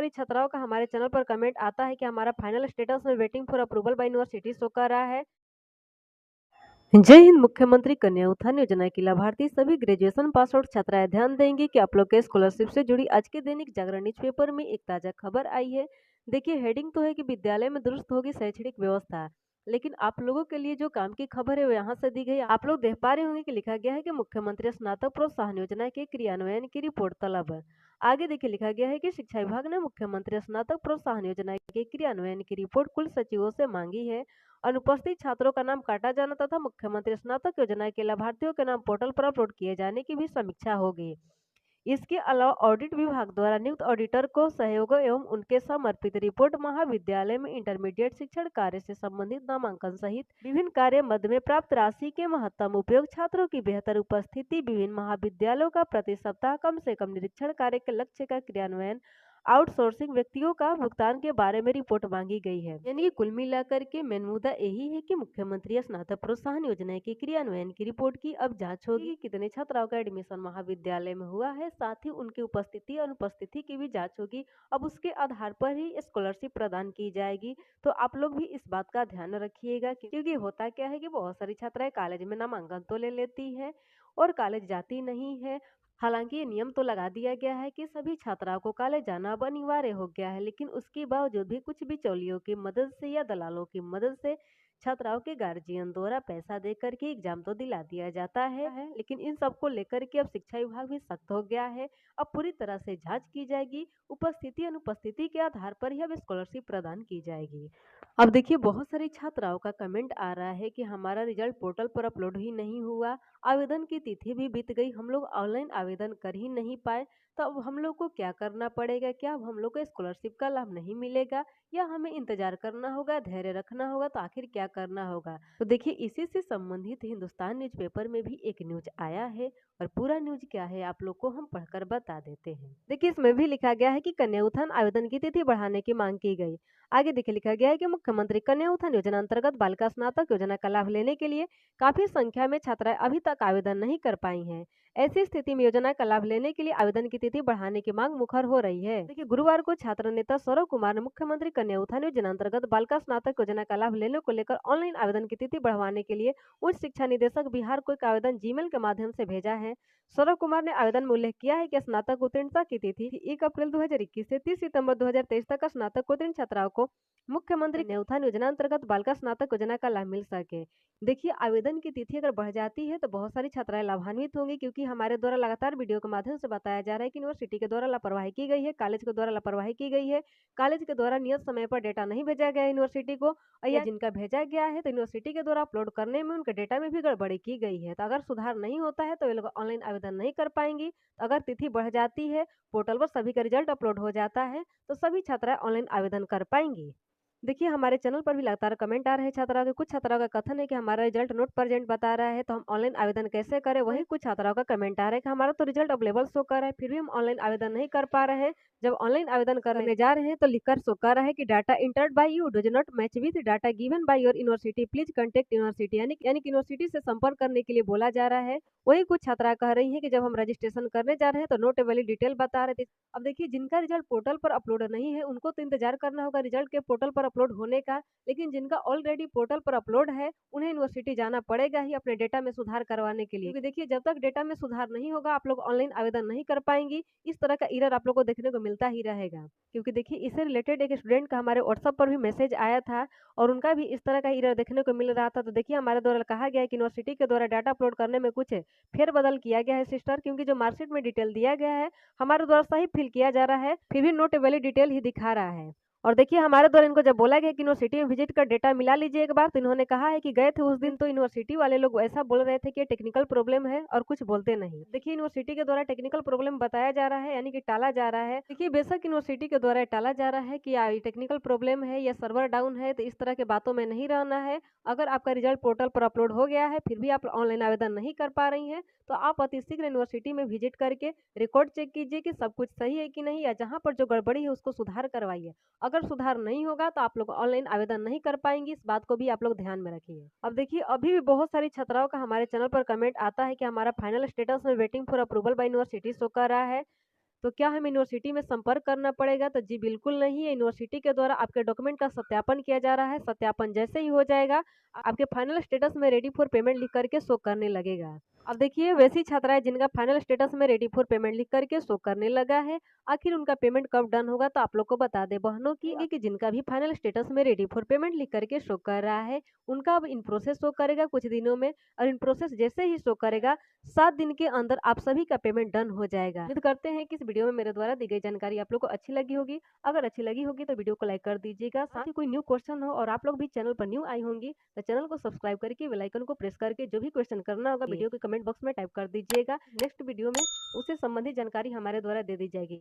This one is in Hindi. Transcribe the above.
सारी छात्राओं का हमारे चैनल पर कमेंट आता है कि हमारा फाइनल स्टेटस में waiting for approval bye university show कर रहा है। जय हिंद। मुख्यमंत्री कन्या उत्थान योजना की लाभार्थी सभी ग्रेजुएशन पास आउट छात्राएं ध्यान देंगी कि आप लोग के स्कॉलरशिप से जुड़ी आज के दैनिक जागरण न्यूज़पेपर में एक ताजा खबर आई है। देखिए, हेडिंग तो है कि विद्यालय में दुरुस्त होगी शैक्षणिक व्यवस्था, लेकिन आप लोगों के लिए जो काम की खबर है वो यहाँ से दी गई। आप लोग देख पा रहे होंगे कि लिखा गया है कि मुख्यमंत्री स्नातक प्रोत्साहन योजना के क्रियान्वयन की रिपोर्ट तलब है। आगे देखिए, लिखा गया है कि शिक्षा विभाग ने मुख्यमंत्री स्नातक प्रोत्साहन योजना के क्रियान्वयन की रिपोर्ट कुल सचिवों से मांगी है। अनुपस्थित छात्रों का नाम काटा जाना तथा मुख्यमंत्री स्नातक योजना के लाभार्थियों के नाम पोर्टल पर अपलोड किए जाने की भी समीक्षा होगी। इसके अलावा ऑडिट विभाग द्वारा नियुक्त ऑडिटर को सहयोग एवं उनके समर्पित रिपोर्ट महाविद्यालय में इंटरमीडिएट शिक्षण कार्य से संबंधित नामांकन सहित विभिन्न कार्य मद में प्राप्त राशि के महत्तम उपयोग, छात्रों की बेहतर उपस्थिति, विभिन्न महाविद्यालयों का प्रति सप्ताह कम से कम निरीक्षण कार्य के लक्ष्य का क्रियान्वयन, आउटसोर्सिंग व्यक्तियों का भुगतान के बारे में रिपोर्ट मांगी गई है। यानी कि कुल मिलाकर के मेन मुद्दा यही है कि मुख्यमंत्री स्नातक प्रोत्साहन योजना के क्रियान्वयन की रिपोर्ट की अब जांच होगी कि कितने छात्राओं का एडमिशन महाविद्यालय में हुआ है, साथ ही उनकी उपस्थिति और अनुपस्थिति की भी जांच होगी। अब उसके आधार पर ही स्कॉलरशिप प्रदान की जाएगी। तो आप लोग भी इस बात का ध्यान रखिएगा, क्योंकि होता क्या है कि बहुत सारी छात्राएं कॉलेज में नामांकन तो ले लेती है और कॉलेज जाती नहीं है। हालांकि ये नियम तो लगा दिया गया है कि सभी छात्राओं को कॉलेज जाना अब अनिवार्य हो गया है, लेकिन उसके बावजूद भी कुछ बिचौलियों की मदद से या दलालों की मदद से छात्राओं के गार्जियन द्वारा पैसा दे करके एग्जाम तो दिला दिया जाता है। लेकिन इन सबको लेकर के अब शिक्षा विभाग भी सख्त हो गया है। अब पूरी तरह से जांच की जाएगी, उपस्थिति अनुपस्थिति के आधार पर ही अब स्कॉलरशिप प्रदान की जाएगी। अब देखिए, बहुत सारी छात्राओं का कमेंट आ रहा है कि हमारा रिजल्ट पोर्टल पर अपलोड ही नहीं हुआ, आवेदन की तिथि भी बीत गई, हम लोग ऑनलाइन आवेदन कर ही नहीं पाए। तो अब हम लोग को क्या करना पड़ेगा? क्या अब हम लोग को स्कॉलरशिप का लाभ नहीं मिलेगा या हमें इंतजार करना होगा, धैर्य रखना होगा? तो आखिर क्या करना होगा? तो देखिए, इसी से संबंधित हिंदुस्तान न्यूज़पेपर में भी एक न्यूज आया है और पूरा न्यूज क्या है आप लोग को हम पढ़कर बता देते हैं। देखिए, इसमें भी लिखा गया है कि कन्या उत्थान आवेदन की तिथि बढ़ाने की मांग की गई। आगे देखिए, लिखा गया है कि मुख्यमंत्री कन्या उत्थान योजना अंतर्गत बालिका स्नातक योजना का लाभ लेने के लिए काफी संख्या में छात्राएं अभी तक आवेदन नहीं कर पाई हैं। ऐसी स्थिति में योजना का लाभ लेने के लिए आवेदन की तिथि बढ़ाने की मांग मुखर हो रही है। देखिए, गुरुवार को छात्र नेता सौरभ कुमार ने मुख्यमंत्री कन्या उत्थान योजना अंतर्गत बालिका स्नातक योजना का लाभ लेने को लेकर ऑनलाइन आवेदन की तिथि बढ़वाने के लिए उच्च शिक्षा निदेशक बिहार को एक आवेदन जीमेल के माध्यम से भेजा है। सौरभ कुमार ने आवेदन में उल्लेख किया है कि स्नातक उत्तीर्णता की तिथि 1 अप्रैल 2021 से 30 सितंबर 2023 तक स्नातक उत्तीर्ण छात्राओं को मुख्यमंत्री कन्या उत्थान योजना अंतर्गत बालिका स्नातक योजना का लाभ मिल सके। देखिए, आवेदन की तिथि अगर बढ़ जाती है तो बहुत सारी छात्राएं लाभान्वित होंगी, क्योंकि हमारे द्वारा लगातार वीडियो के माध्यम से बताया जा रहा है कि यूनिवर्सिटी के द्वारा लापरवाही की गई है, कॉलेज के द्वारा लापरवाही की गई है, कॉलेज के द्वारा नियत समय पर डेटा नहीं भेजा गया है यूनिवर्सिटी को, या जिनका भेजा गया है तो यूनिवर्सिटी के द्वारा अपलोड करने में उनके डेटा में भी गड़बड़ी की गई है। तो अगर सुधार नहीं होता है तो ये लोग ऑनलाइन आवेदन नहीं कर पाएंगी। तो अगर तिथि बढ़ जाती है, पोर्टल पर सभी का रिजल्ट अपलोड हो जाता है, तो सभी छात्राएं ऑनलाइन आवेदन कर पाएंगी। देखिए, हमारे चैनल पर भी लगातार कमेंट आ रहे हैं छात्राओं के। कुछ छात्राओं का कथन है कि हमारा रिजल्ट नॉट प्रेजेंट बता रहा है, तो हम ऑनलाइन आवेदन कैसे करें? वहीं कुछ छात्राओं का कमेंट आ रहा है कि हमारा तो रिजल्ट अवेलेबल शो कर रहा है, फिर भी हम ऑनलाइन आवेदन नहीं कर पा रहे हैं। जब ऑनलाइन आवेदन करने जा रहे हैं तो लिखकर शो कर रहा है कि data entered by you does not match with data given by your university, please contact university. यानी कि यूनिवर्सिटी से संपर्क करने के लिए बोला जा रहा है। वही कुछ छात्रा कह रही है कि जब हम रजिस्ट्रेशन करने जा रहे हैं तो नोट वैलिड डिटेल बता रहे थे। अब देखिए, जिनका रिजल्ट पोर्टल पर अपलोड नहीं है उनको तो इंतजार करना होगा रिजल्ट के पोर्टल पर अपलोड होने का, लेकिन जिनका ऑलरेडी पोर्टल पर अपलोड है उन्हें यूनिवर्सिटी जाना पड़ेगा ही अपने डेटा में सुधार करवाने के लिए। क्योंकि देखिए, जब तक डेटा में सुधार नहीं होगा आप लोग ऑनलाइन आवेदन नहीं कर पाएंगी। इस तरह का एरर आप लोग को देखने को मिलता ही रहेगा। क्योंकि देखिए, इससे रिलेटेड एक स्टूडेंट का हमारे व्हाट्सएप पर भी मैसेज आया था और उनका भी इस तरह का एरर देखने को मिल रहा था। तो देखिए, हमारे द्वारा कहा गया है कि यूनिवर्सिटी के द्वारा डाटा अपलोड करने में कुछ फेरबदल किया गया है सिस्टर, क्योंकि जो मार्कशीट में डिटेल दिया गया है हमारे द्वारा सही फिल किया जा रहा है, फिर भी नोट वैलिड डिटेल ही दिखा रहा है। और देखिए, हमारे द्वारा इनको जब बोला गया कि यूनिवर्सिटी में विजिट कर डेटा मिला लीजिए एक बार, तो इन्होंने कहा है कि गए थे उस दिन तो यूनिवर्सिटी वाले लोग ऐसा बोल रहे थे कि टेक्निकल प्रॉब्लम है और कुछ बोलते नहीं। देखिए, यूनिवर्सिटी के द्वारा टेक्निकल प्रॉब्लम बताया जा रहा है, यानी कि टाला जा रहा है। देखिए, बेशक यूनिवर्सिटी के द्वारा टाला जा रहा है कि टेक्निकल प्रॉब्लम है या सर्वर डाउन है, तो इस तरह के बातों में नहीं रहना है। अगर आपका रिजल्ट पोर्टल पर अपलोड हो गया है फिर भी आप ऑनलाइन आवेदन नहीं कर पा रही हैं, तो आप अति शीघ्र यूनिवर्सिटी में विजिट करके रिकॉर्ड चेक कीजिए कि सब कुछ सही है कि नहीं, या जहाँ पर जो गड़बड़ी है उसको सुधार करवाइए। अगर सुधार नहीं होगा तो आप लोग ऑनलाइन आवेदन नहीं कर पाएंगी। इस बात को भी आप लोग ध्यान में रखिए। अब देखिए, अभी भी बहुत सारी छात्राओं का हमारे चैनल पर कमेंट आता है कि हमारा फाइनल स्टेटस में waiting for approval bye university show कर रहा है। तो क्या हमें यूनिवर्सिटी में संपर्क करना पड़ेगा? तो जी बिल्कुल नहीं है, यूनिवर्सिटी के द्वारा आपके डॉक्यूमेंट का सत्यापन किया जा रहा है। सत्यापन जैसे ही हो जाएगा, आपके फाइनल स्टेटस में रेडी फॉर पेमेंट लिख करके शो करने लगेगा। अब देखिए वैसी छात्राएं जिनका फाइनल स्टेटस में रेडी फॉर पेमेंट लिख करके शो करने लगा है, आखिर उनका पेमेंट कब डन होगा तो आप लोग को बता दें बहनों कि जिनका भी फाइनल स्टेटस में रेडी फॉर पेमेंट लिख करके शो कर रहा है, उनका अब इन प्रोसेस शो करेगा कुछ दिनों में, और इन प्रोसेस जैसे ही शो करेगा 7 दिन के अंदर आप सभी का पेमेंट डन हो जाएगा। उम्मीद करते हैं कि इस वीडियो में मेरे द्वारा दी गई जानकारी आप लोग को अच्छी लगी होगी। अगर अच्छी लगी होगी तो वीडियो को लाइक कर दीजिएगा। साथ ही कोई न्यू क्वेश्चन हो और आप लोग भी चैनल पर न्यू आई होंगी तो चैनल को सब्सक्राइब करके बेल आइकन को प्रेस करके जो भी क्वेश्चन करना होगा वीडियो के कमेंट बॉक्स में टाइप कर दीजिएगा। नेक्स्ट वीडियो में उससे संबंधित जानकारी हमारे द्वारा दे दी जाएगी।